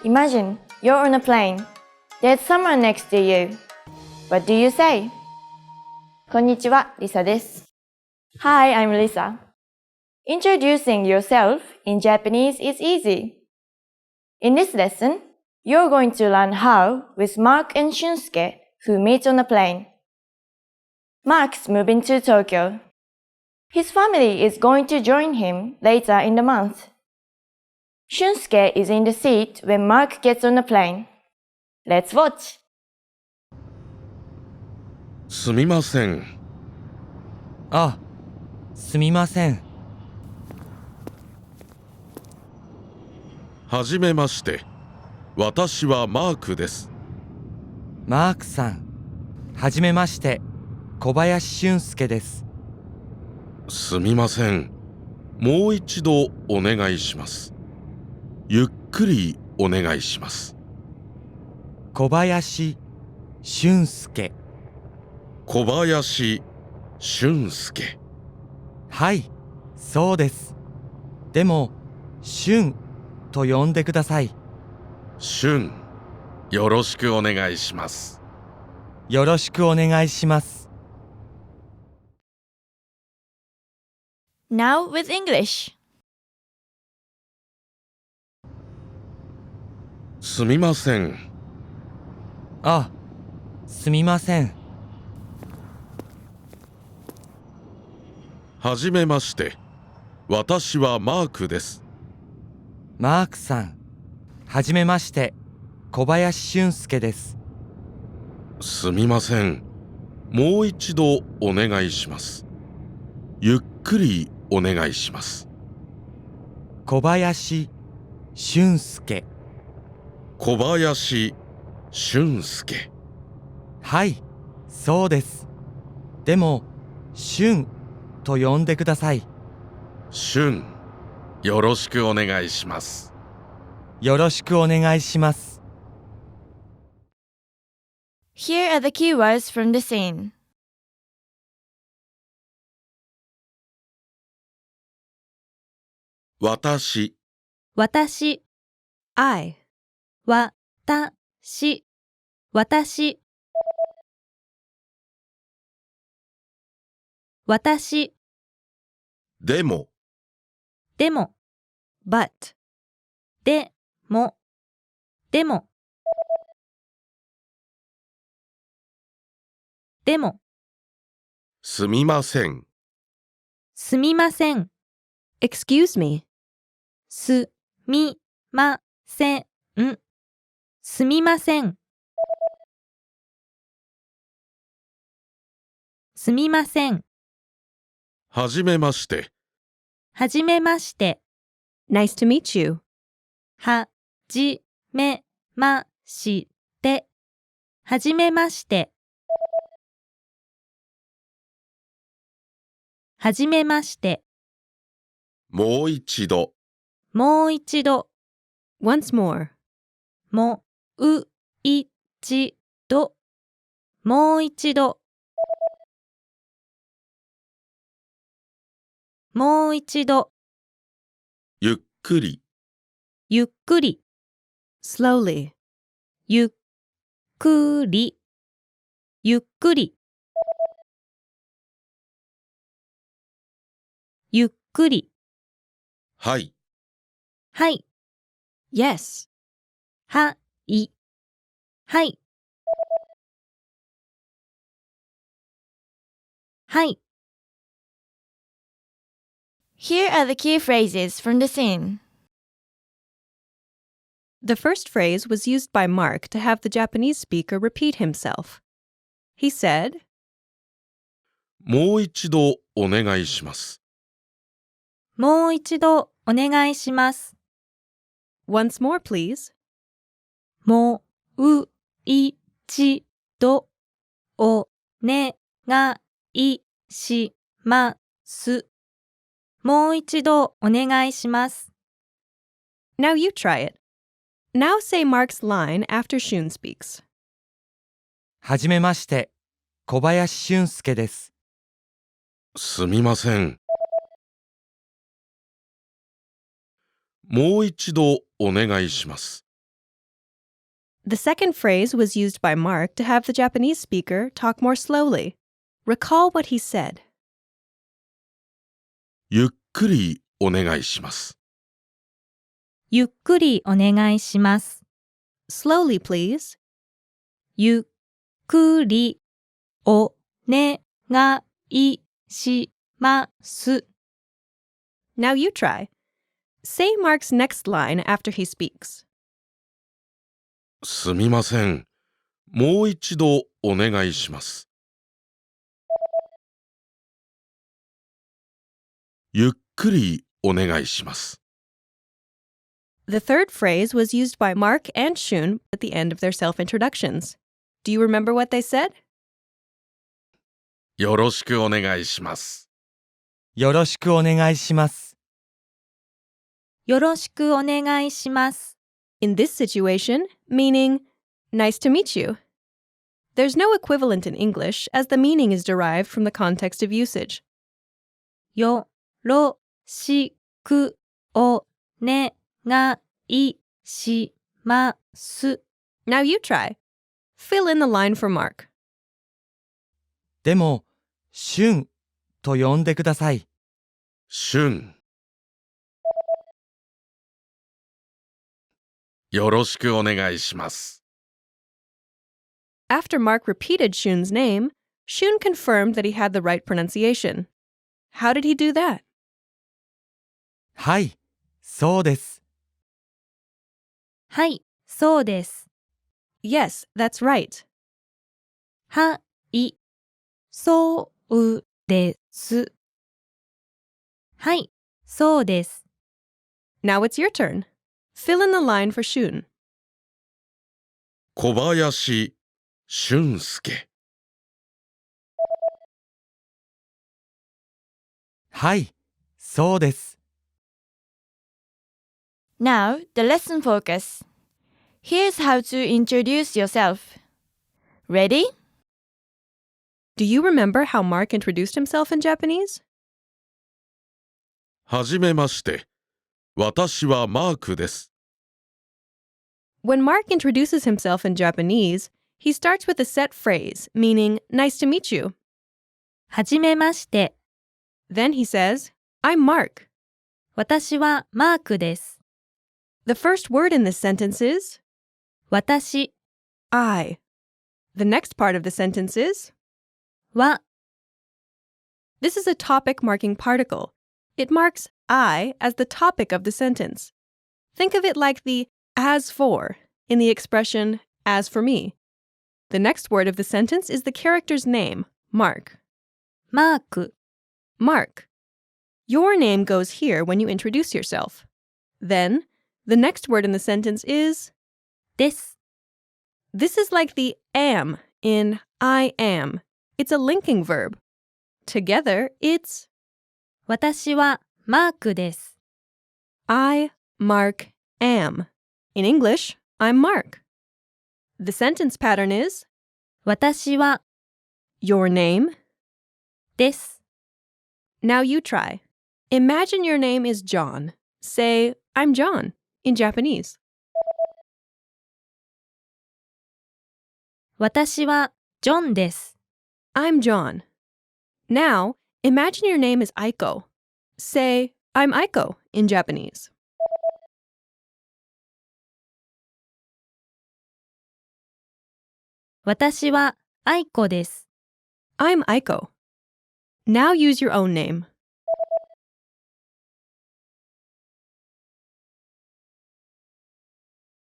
Imagine you're on a plane. There's someone next to you. What do you say? こんにちは、リサです。Hi, I'm Lisa. Introducing yourself in Japanese is easy. In this lesson, you're going to learn how with Mark and Shunsuke, who meet on a plane. Mark's moving to Tokyo. His family is going to join him later in the month. Shunsuke is in the seat when Mark gets on the plane. Let's watch. すみません。あ、すみません。はじめまして。私はマークです。マークさん、はじめまして、小林俊介です。すみません。もう一度お願いします。ゆっくりお願いします。小林俊介。小林俊介。はい、そうです。でも、俊と呼んでください。俊、よろしくお願いします。よろしくお願いします。Now with English. すみません。あ、すみません。はじめまして。私はマークです。マークさん、はじめまして、小林俊介です。すみません。もう一度お願いします。ゆっくりお願いします。小林俊介。小林俊介。はい、そうです。でも、俊と呼んでください。俊、よろしくお願いします。よろしくお願いします。Here are the keywords from the scene. 私、私 I わたし私私でも、でも but でもでもでもすみません。すみません excuse me すみませんすみませんすみませんはじめまして。はじめまして Nice to meet you はじめましてはじめましてはじめましてもう一度。もう一度 once more もう一度もう一度もう一度ゆっくり。ゆっくり slowly ゆっくりゆっくりゆっくりはい。はい yes はいはいはい Here are the key phrases from the scene. The first phrase was used by Mark to have the Japanese speaker repeat himself. He said, もう一度お願いします。もう一度お願いします。 Once more, please. もう一度お願いします。もう一度お願いします。 Now you try it. Now say Mark's line after Shun speaks. はじめまして、小林俊介です。すみません。もう一度お願いします。The second phrase was used by Mark to have the Japanese speaker talk more slowly. Recall what he said. ゆっくりお願いします。ゆっくりお願いします。 Slowly, please. ゆっくりお願いします。 Now you try. Say Mark's next line after he speaks. すみません。もう一度お願いします。ゆっくりお願いします。The third phrase was used by Mark and Shun at the end of their self-introductions. Do you remember what they said? よろしくお願いします。よろしくお願いします。よろしくお願いします。 In this situation, meaning, nice to meet you. There's no equivalent in English as the meaning is derived from the context of usage. よろしくお願いします。 Now you try. Fill in the line for Mark. でも、シュンと呼んでください。しゅん。よろしくお願いします。After Mark repeated Shun's name, Shun confirmed that he had the right pronunciation. How did he do that? はい、そうです。はい、そうです。 Yes, that's right. はい、そうです。はい、そうです。 Now it's your turn. Fill in the line for Shun. 小林俊介。はい、そうです。Now, the lesson focus. Here's how to introduce yourself. Ready? Do you remember how Mark introduced himself in Japanese? はじめまして。私はマークです。When Mark introduces himself in Japanese, he starts with a set phrase, meaning, nice to meet you. はじめまして。 Then he says, I'm Mark. 私はマークです。 The first word in this sentence is 私 I. The next part of the sentence is は this is a topic marking particle. It marks I as the topic of the sentence. Think of it like the as for in the expression as for me. The next word of the sentence is the character's name, Mark. マーク Mark. Your name goes here when you introduce yourself. Then, the next word in the sentence is です。 this is like the am in I am. It's a linking verb. Together, it's 私はマークです。 I, Mark, am. In English, I'm Mark. The sentence pattern is 私は your name. です。 Now you try. Imagine your name is John. Say, I'm John, in Japanese. 私はジョンです。 I'm John. Now, imagine your name is Aiko. Say, I'm Aiko, in Japanese. 私はアイコです。 I'm Aiko. Now use your own name.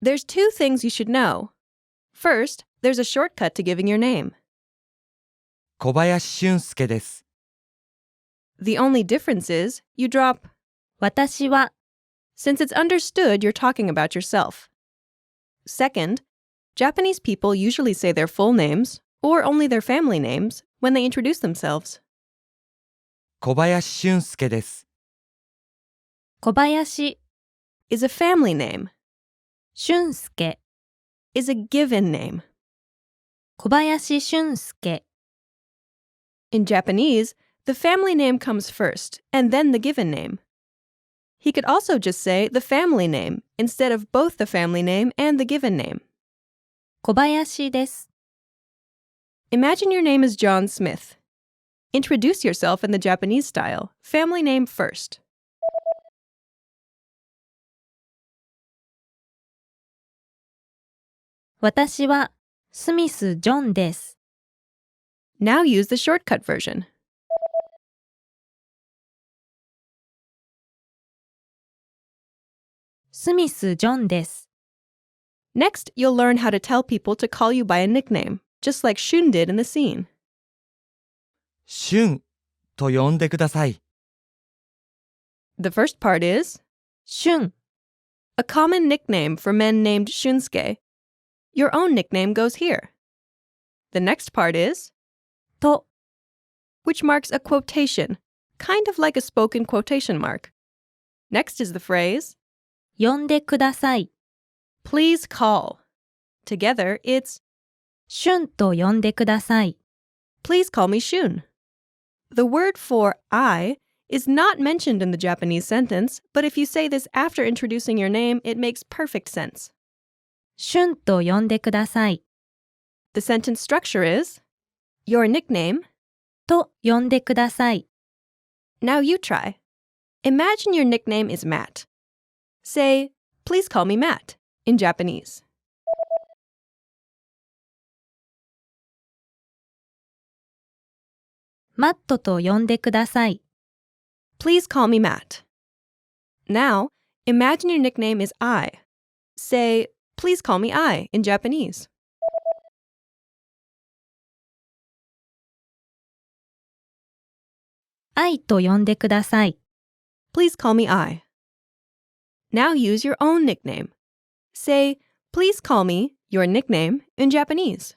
There's two things you should know. First, there's a shortcut to giving your name. 小林俊介です。 The only difference is you drop 私は since it's understood you're talking about yourself. Second, Japanese people usually say their full names, or only their family names, when they introduce themselves. 小林俊介です。小林 Is a family name, 俊介 is a given name. 小林俊介 In Japanese, the family name comes first, and then the given name. He could also just say the family name instead of both the family name and the given name. 小林です。Imagine your name is John Smith. Introduce yourself in the Japanese style, family name first. 私はスミス・ジョンです。Now use the shortcut version. スミス・ジョンです。Next, you'll learn how to tell people to call you by a nickname, just like Shun did in the scene. シュンと呼んでください。The first part is シュン、 a common nickname for men named Shunsuke. Your own nickname goes here. The next part is と、 which marks a quotation, kind of like a spoken quotation mark. Next is the phrase 呼んでください。 please call. Together, it's シュンと呼んでください。 please call me Shun. The word for I is not mentioned in the Japanese sentence, but if you say this after introducing your name, it makes perfect sense. シュンと呼んでください。 The sentence structure is your nickname. と呼んでください。 Now you try. Imagine your nickname is Matt. Say, please call me Matt in Japanese. マットと呼んでください。 Please call me Matt. Now, imagine your nickname is I. Say, please call me I in Japanese. 愛と呼んでください。 Please call me I. Now use your own nickname. Say, please call me your nickname in Japanese.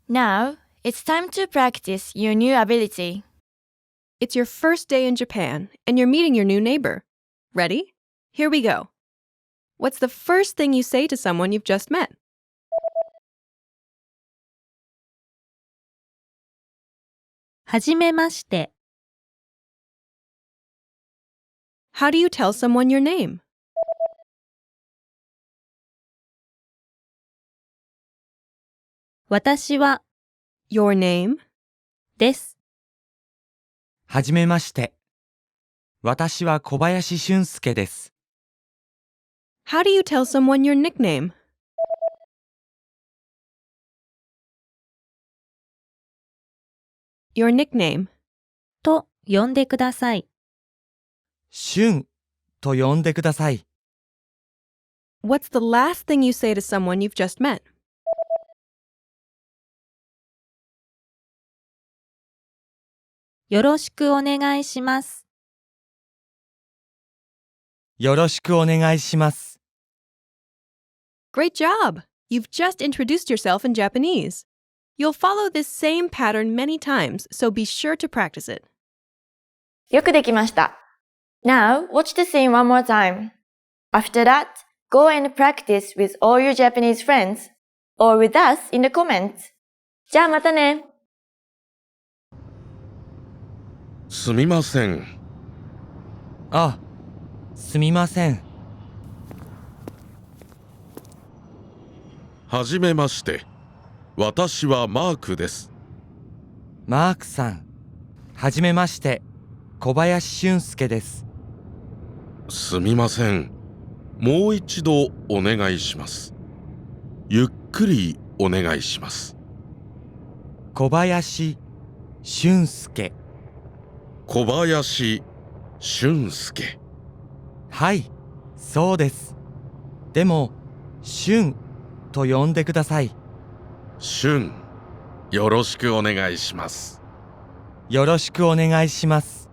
Now, it's time to practice your new ability. It's your first day in Japan, and you're meeting your new neighbor. Ready? Here we go. What's the first thing you say to someone you've just met? はじめまして。 How do you tell someone your name? 私は Your name? です。はじめまして。私は小林俊介です。How do you tell someone your nickname? your nickname. と呼んでください。シュンと呼んでください。What's the last thing you say to someone you've just met? よろしくお願いします。よろしくお願いします。Great job! You've just introduced yourself in Japanese. You'll follow this same pattern many times, so be sure to practice it. よくできました。Now, watch the scene one more time. After that, go and practice with all your Japanese friends or with us in the comments. じゃあまたね。すみません。あ、すみません。はじめまして。私はマークです。マークさん、はじめまして。小林俊介です。すみません。もう一度お願いします。ゆっくりお願いします。小林俊介。小林俊介。はい、そうです。でも、俊と呼んでください。俊、よろしくお願いします。よろしくお願いします。